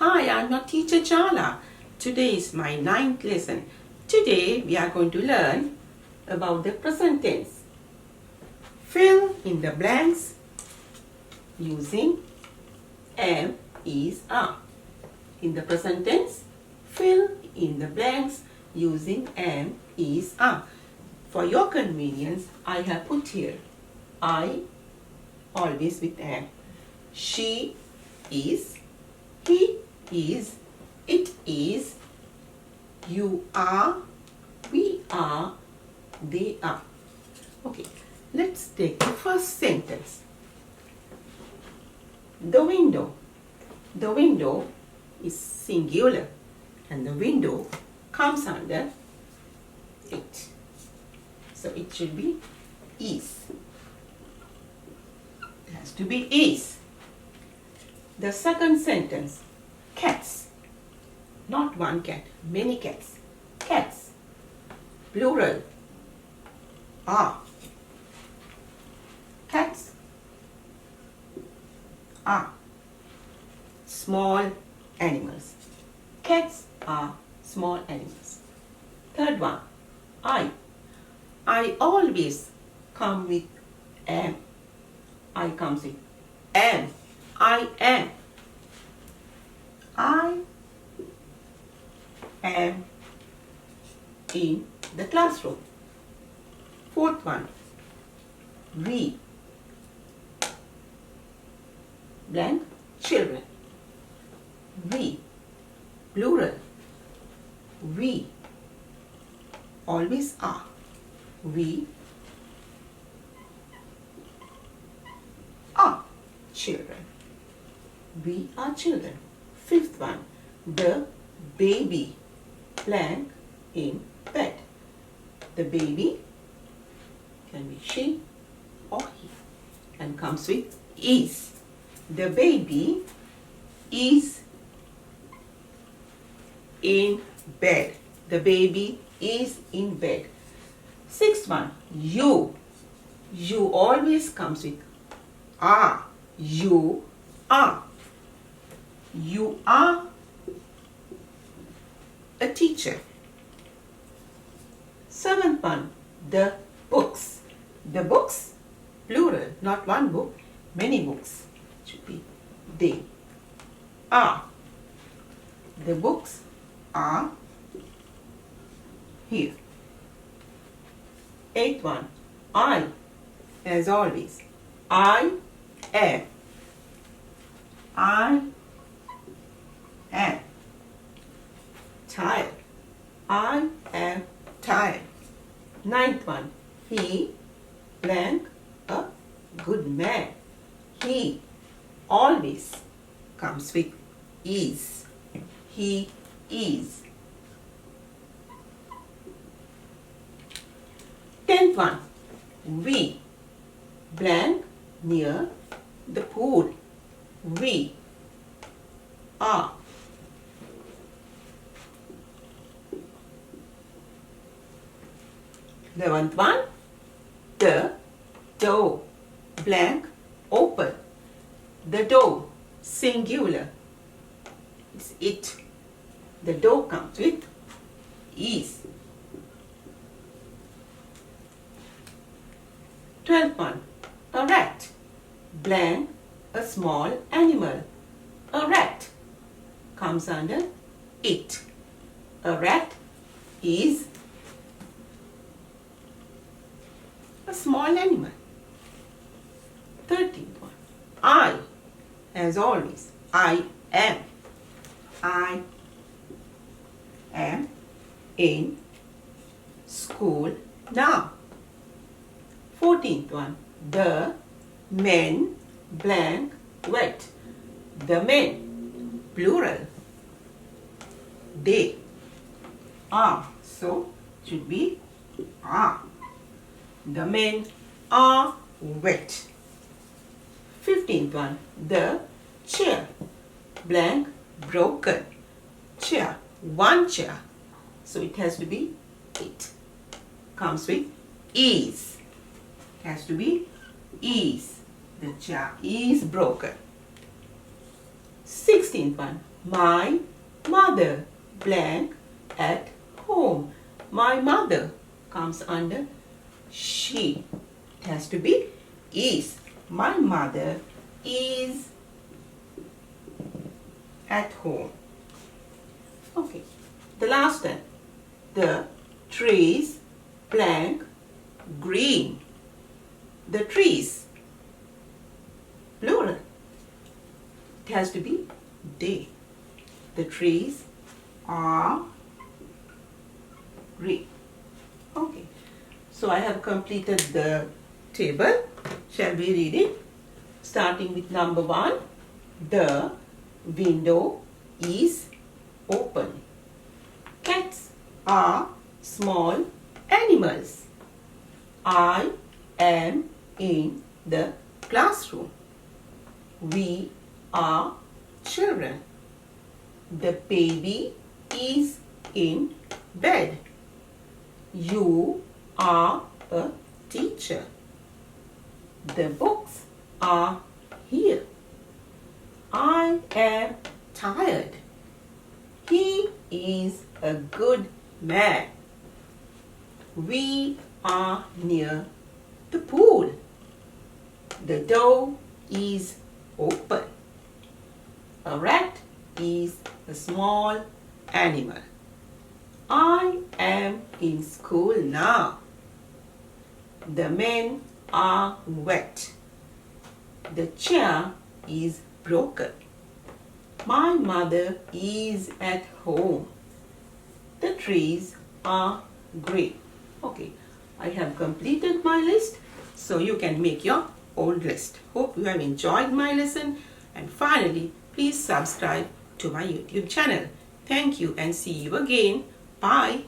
Hi, I'm your teacher Chala. Today is my 9th lesson. Today we are going to learn about the present tense. Fill in the blanks using am, is, are. In the present tense, fill in the blanks using am, is, are. For your convenience, I have put here I, always with am. She is, he is, it is, you are, we are, they are. Okay, let's take the first sentence. The window. The window is singular and the window comes under it. So it should be is. It has to be is. The second sentence, cats. Not one cat, many cats. Cats. Plural. Are. Cats are small animals. Cats are small animals. Third one, I. I always come with am. I comes with am. I am. I am in the classroom. Fourth one, we. Blank, children. We, plural. We always are. We are children. We are children. Fifth one, the baby. Blank, in bed. The baby can be she or he and comes with is. The baby is in bed. The baby is in bed. Sixth one, you. You always comes with are. You are. You are a teacher. Seventh one, the books. The books, plural, not one book, many books. It should be they are. The books are here. Eighth one, I, as always. I am. I am tired. I am tired. Ninth one, he, blank, a good man. He always comes with is. He is. 10th one, we, blank, near the pool. We are. 11th one, the door, blank, open. The door, singular. It's it. The door comes with is. 12th one, a rat, blank, a small animal. A rat comes under it. A rat is a small animal. 13th one, I, as always. I am. I am in school now. 14th one, the men, blank, wet. The men, plural. They are. So, should be are. The men are wet. 15th one, the chair, blank, broken. Chair, one chair. So it has to be it. Comes with is. It has to be is. The chair is broken. 16th one, My mother blank at home. My mother comes under she. It has to be is. My mother is at home. Okay. The last one. The trees blank green. The trees. Plural. It has to be they. The trees are green. Okay. So I have completed the table. Shall we read it? Starting with number 1. The window is open. Cats are small animals. I am in the classroom. We are children. The baby is in bed. You are a teacher. The books are here. I am tired. He is a good man. We are near the pool. The door is open. A rat is a small animal. I am in school now. The men are wet. The chair is broken. My mother is at home. The trees are green. Okay, I have completed my list, so you can make your own list. Hope you have enjoyed my lesson, and finally, please subscribe to my YouTube channel. Thank you and see you again. Bye.